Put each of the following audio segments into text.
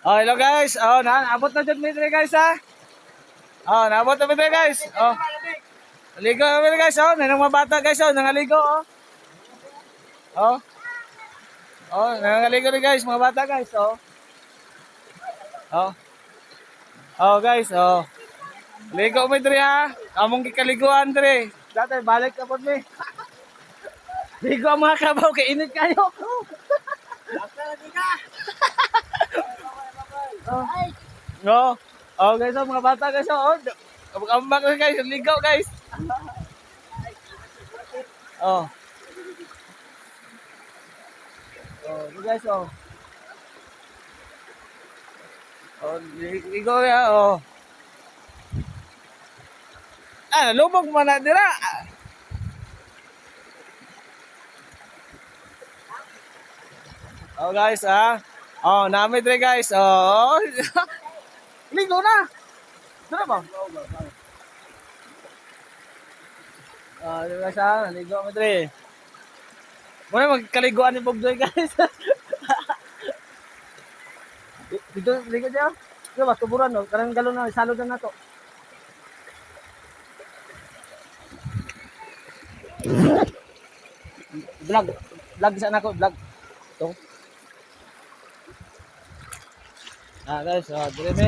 Oh, hello guys. Oh, naabot na dyan meter guys ha. Oh, naabot na meter guys. Oh. Ligo na meter guys. Oh, may mga bata guys. Oh, nangaligo oh. Oh. Oh, nangaligo na guys, mga bata guys. Oh. Oh. Oh guys, oh. Ligo mo dre ha. Among gikaliguan dre. Dati balik ka po ni. Ligo ang mga kabaw kay init kayo. Oh. No. Oh guys, oh, mga bata guys, oh. Ambak guys, ligaw guys. Oh. Oh, guys, oh. Oh, ligaw ya, oh. Ah, lubog man na dira. Oh guys, ah. Oh, namin dire guys. Oh. Ligo na. Dira ba? Ah, guys, ah, ligo mo dire. Muna magkaliguan ni Bogdoy guys. Dito ligo diya. Dito ba tuburan no? Karang galon na salod na nato. Vlog. Vlog sa nako, vlog. To. Ah, guys, dire me.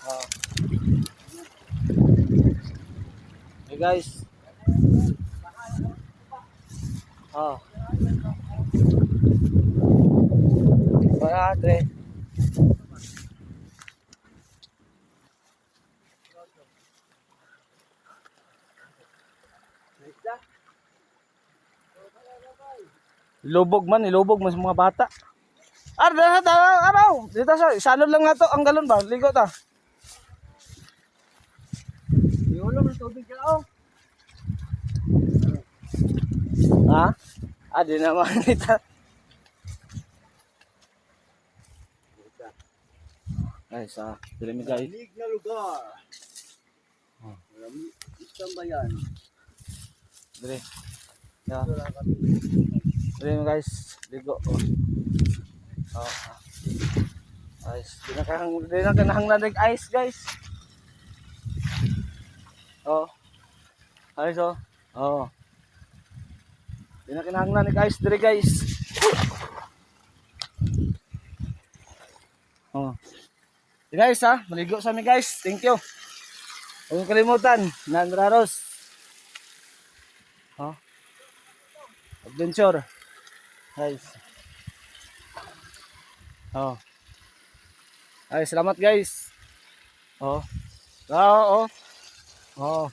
Oh. Hey guys. Oh. Wala, tre. Ilubog man sa mga bata. Araw. Dito sa salon lang nato ang galon ba? Ligo ta. Iulong ng tubig ka oh. Ha? Di naman ita. Guys, dili mi guys. Lig na lugar. Isang bayan. Dili. Ya. Dili mi guys. Ligo. Oh. Guys, di na kanahanglan ng ice guys. Oh. Ayos oh. Oh. Di na kinahanglan ng ice dire guys. Oh. Di guys maligo sa amin guys. Thank you. Huwag kalimutan, Nandraros. Oh. Adventure. Guys. Oh. Ay, salamat guys. Oh. Oh. Oh.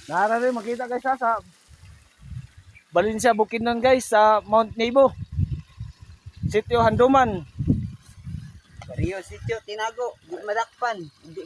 Rin makita guys sa Valencia Bukidnon guys sa Mount Nebo. Sitio Handuman. Rio Sitio Tinago, di madakpan, di